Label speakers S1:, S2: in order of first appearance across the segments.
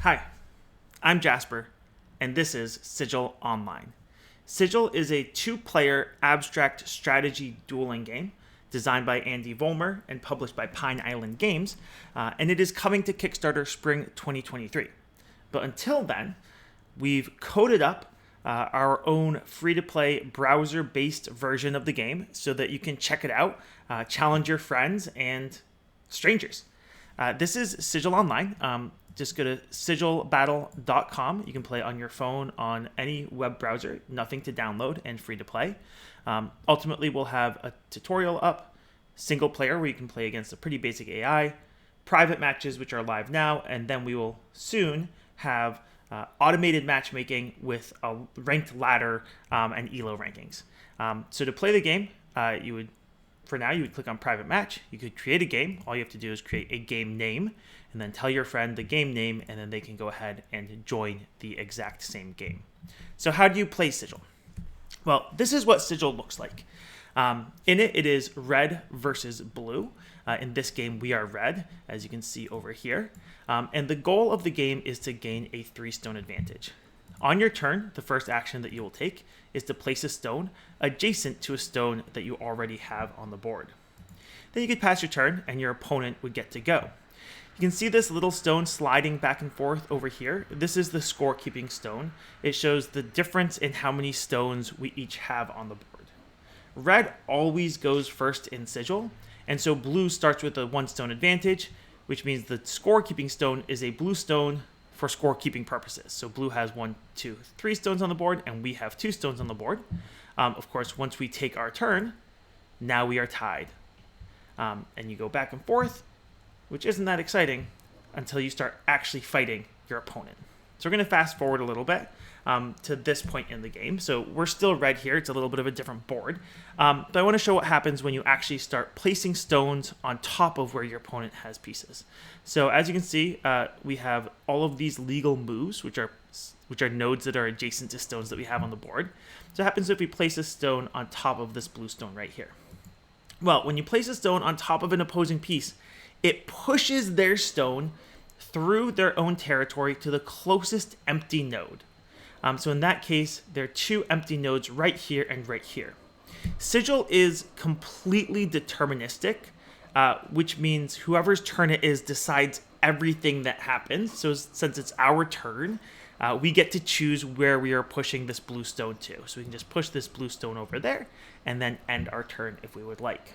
S1: Hi, I'm Jasper, and this is Sigil Online. Sigil is a two-player abstract strategy dueling game designed by Andy Vollmer and published by Pine Island Games, and it is coming to Kickstarter spring 2023. But until then, we've coded up our own free-to-play browser-based version of the game so that you can check it out, challenge your friends and strangers. This is Sigil Online. Just go to sigilbattle.com. You can play on your phone, on any web browser, nothing to download and free to play. Ultimately, we'll have a tutorial up, single player where you can play against a pretty basic AI, private matches which are live now, and then we will soon have automated matchmaking with a ranked ladder and ELO rankings. So to play the game, you would click on private match. You could create a game. All you have to do is create a game name and then tell your friend the game name, and then they can go ahead and join the exact same game. So how do you play Sigil? Well, this is what Sigil looks like. In it is red versus blue. In this game, we are red, as you can see over here. And the goal of the game is to gain a 3-stone advantage. On your turn, the first action that you will take is to place a stone adjacent to a stone that you already have on the board. Then you could pass your turn, and your opponent would get to go. You can see this little stone sliding back and forth over here. This is the scorekeeping stone. It shows the difference in how many stones we each have on the board. Red always goes first in Sigil, and so blue starts with a 1-stone advantage, which means the scorekeeping stone is a blue stone for scorekeeping purposes. So blue has 1, 2, 3 stones on the board, and we have 2 stones on the board. Of course, once we take our turn, now we are tied. And you go back and forth, which isn't that exciting until you start actually fighting your opponent. So we're going to fast forward a little bit to this point in the game. So we're still red here. It's a little bit of a different board. But I want to show what happens when you actually start placing stones on top of where your opponent has pieces. So as you can see, we have all of these legal moves, which are nodes that are adjacent to stones that we have on the board. So what happens if we place a stone on top of this blue stone right here? Well, when you place a stone on top of an opposing piece, it pushes their stone through their own territory to the closest empty node. So in that case, there are 2 empty nodes right here and right here. Sigil is completely deterministic, which means whoever's turn it is decides everything that happens. So since it's our turn, we get to choose where we are pushing this blue stone to. So we can just push this blue stone over there and then end our turn if we would like.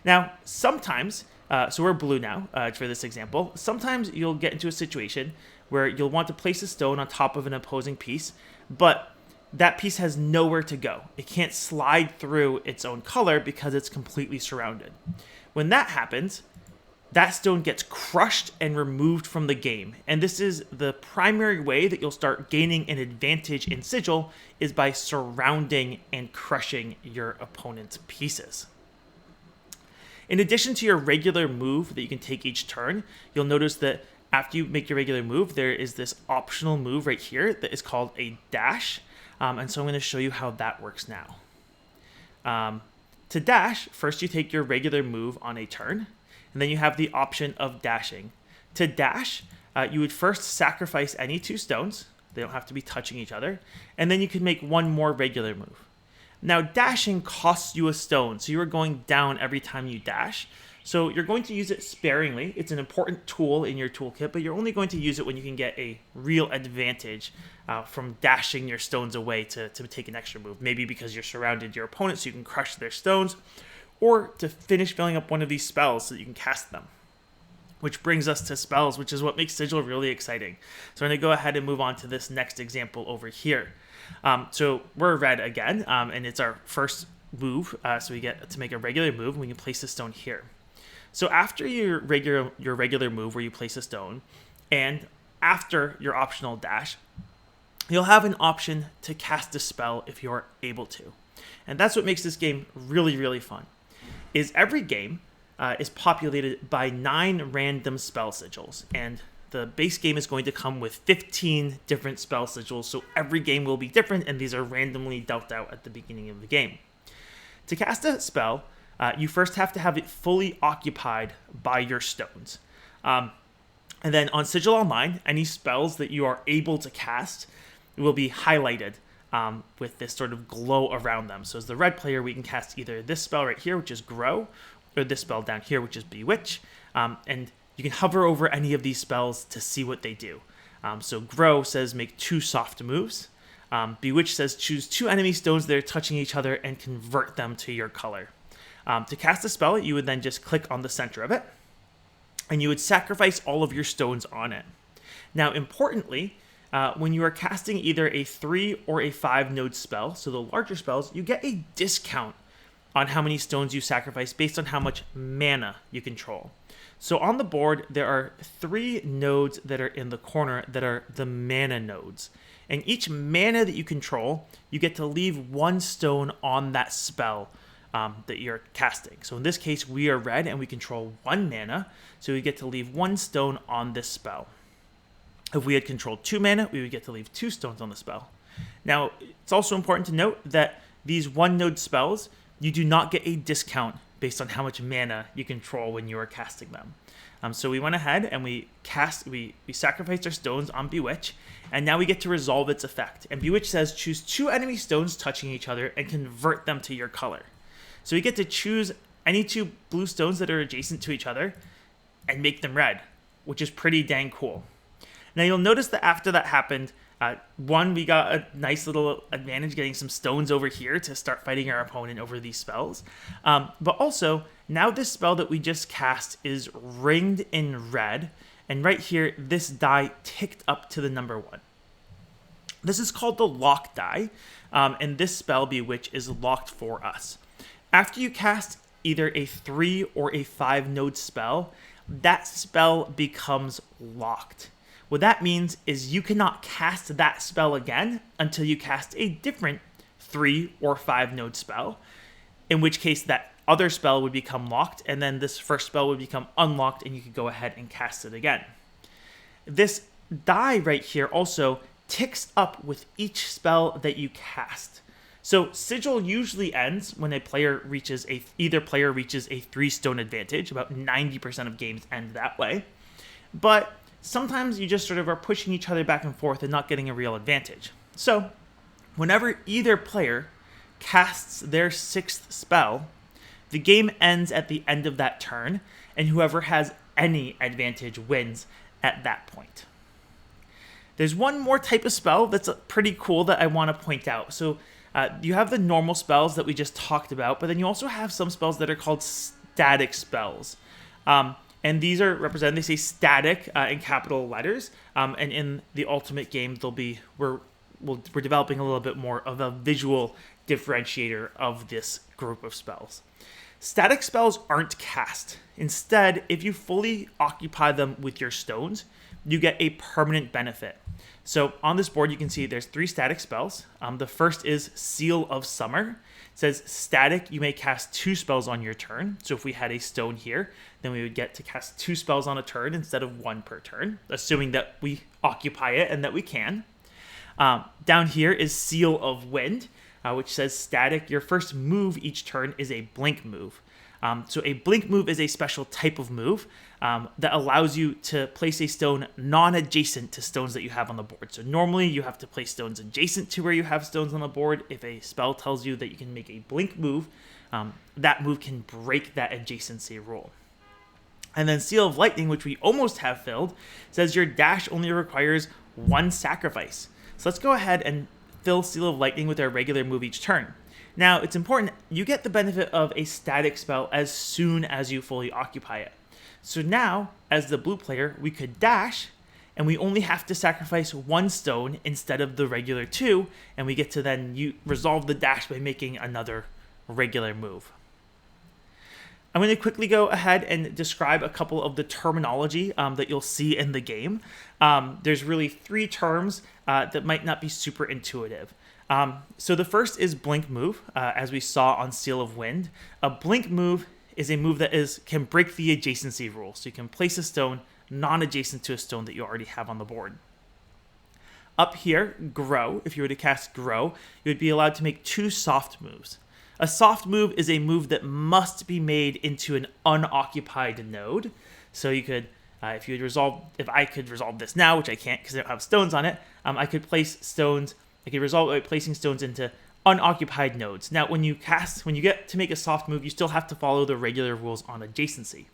S1: Now, sometimes, so we're blue now for this example, sometimes you'll get into a situation where you'll want to place a stone on top of an opposing piece, but that piece has nowhere to go. It can't slide through its own color because it's completely surrounded. When that happens, that stone gets crushed and removed from the game. And this is the primary way that you'll start gaining an advantage in Sigil, is by surrounding and crushing your opponent's pieces. In addition to your regular move that you can take each turn, you'll notice that after you make your regular move, there is this optional move right here that is called a dash. And so I'm going to show you how that works now. To dash, first you take your regular move on a turn, and then you have the option of dashing. To dash, you would first sacrifice any 2 stones. They don't have to be touching each other. And then you can make 1 more regular move. Now, dashing costs you a stone, so you are going down every time you dash. So you're going to use it sparingly. It's an important tool in your toolkit, but you're only going to use it when you can get a real advantage from dashing your stones away to take an extra move. Maybe because you're surrounded your opponent so you can crush their stones, or to finish filling up one of these spells so that you can cast them. Which brings us to spells, which is what makes Sigil really exciting. So I'm going to go ahead and move on to this next example over here. So we're red again, and it's our first move. So we get to make a regular move, and we can place a stone here. So after your regular move where you place a stone, and after your optional dash, you'll have an option to cast a spell if you're able to. And that's what makes this game really, really fun. Is every game is populated by 9 random spell sigils, and the base game is going to come with 15 different spell sigils, so every game will be different, and these are randomly dealt out at the beginning of the game. To cast a spell, you first have to have it fully occupied by your stones. And then on Sigil Online, any spells that you are able to cast will be highlighted with this sort of glow around them. So as the red player, we can cast either this spell right here, which is Grow, or this spell down here, which is Bewitch. And you can hover over any of these spells to see what they do. So Grow says make 2 soft moves. Bewitch says choose 2 enemy stones that are touching each other and convert them to your color. To cast a spell, you would then just click on the center of it, and you would sacrifice all of your stones on it. Now, importantly, when you are casting either a 3 or a 5 node spell, so the larger spells, you get a discount on how many stones you sacrifice based on how much mana you control. So on the board, there are 3 nodes that are in the corner that are the mana nodes. And each mana that you control, you get to leave 1 stone on that spell that you're casting. So in this case, we are red and we control 1 mana, so we get to leave 1 stone on this spell. If we had controlled 2 mana, we would get to leave 2 stones on the spell. Now, it's also important to note that these 1 node spells, you do not get a discount based on how much mana you control when you are casting them. So we went ahead and we sacrificed our stones on Bewitch, and now we get to resolve its effect. And Bewitch says choose 2 enemy stones touching each other and convert them to your color. So we get to choose any 2 blue stones that are adjacent to each other and make them red, which is pretty dang cool. Now you'll notice that after that happened, we got a nice little advantage getting some stones over here to start fighting our opponent over these spells. But also, now this spell that we just cast is ringed in red, and right here, this die ticked up to the number 1. This is called the lock die, and this spell, Bewitch, is locked for us. After you cast either a 3 or a 5 node spell, that spell becomes locked. What that means is you cannot cast that spell again until you cast a different 3 or 5 node spell, in which case that other spell would become locked, and then this first spell would become unlocked, and you could go ahead and cast it again. This die right here also ticks up with each spell that you cast. So Sigil usually ends when either player reaches a 3-stone advantage. About 90% of games end that way. But sometimes you just sort of are pushing each other back and forth and not getting a real advantage. So whenever either player casts their 6th spell, the game ends at the end of that turn, and whoever has any advantage wins at that point. There's one more type of spell that's pretty cool that I want to point out. So you have the normal spells that we just talked about, but then you also have some spells that are called static spells. And these are represented, they say static in capital letters. And in the ultimate game, we're developing a little bit more of a visual differentiator of this group of spells. Static spells aren't cast. Instead, if you fully occupy them with your stones, you get a permanent benefit. So on this board, you can see there's 3 static spells. The first is Seal of Summer. It says static, you may cast 2 spells on your turn. So if we had a stone here, then we would get to cast 2 spells on a turn instead of 1 per turn, assuming that we occupy it and that we can. Down here is Seal of Wind, which says static, your first move each turn is a blink move. So a blink move is a special type of move that allows you to place a stone non-adjacent to stones that you have on the board. So normally you have to place stones adjacent to where you have stones on the board. If a spell tells you that you can make a blink move, that move can break that adjacency rule. And then Seal of Lightning, which we almost have filled, says your dash only requires 1 sacrifice. So let's go ahead and fill Seal of Lightning with our regular move each turn. Now, it's important, you get the benefit of a static spell as soon as you fully occupy it. So now, as the blue player, we could dash, and we only have to sacrifice 1 stone instead of the regular 2, and we get to then resolve the dash by making another regular move. I'm going to quickly go ahead and describe a couple of the terminology that you'll see in the game. There's really 3 terms that might not be super intuitive. So the first is blink move, as we saw on Seal of Wind. A blink move is a move that can break the adjacency rule. So you can place a stone non-adjacent to a stone that you already have on the board. Up here, Grow, if you were to cast Grow, you would be allowed to make 2 soft moves. A soft move is a move that must be made into an unoccupied node. So you could If I could resolve this now, which I can't because I don't have stones on it, I could resolve it by placing stones into unoccupied nodes. Now, when you get to make a soft move, you still have to follow the regular rules on adjacency.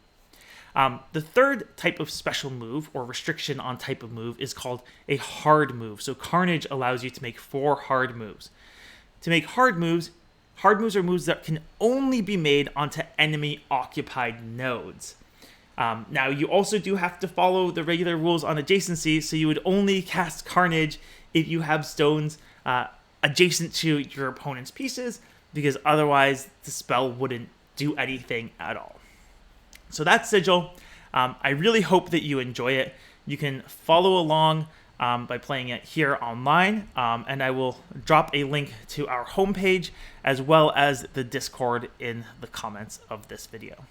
S1: The third type of special move, or restriction on type of move, is called a hard move. So Carnage allows you to make 4 hard moves. To make hard moves are moves that can only be made onto enemy-occupied nodes. Now, you also do have to follow the regular rules on adjacency, so you would only cast Carnage if you have stones adjacent to your opponent's pieces, because otherwise the spell wouldn't do anything at all. So that's Sigil. I really hope that you enjoy it. You can follow along by playing it here online, and I will drop a link to our homepage as well as the Discord in the comments of this video.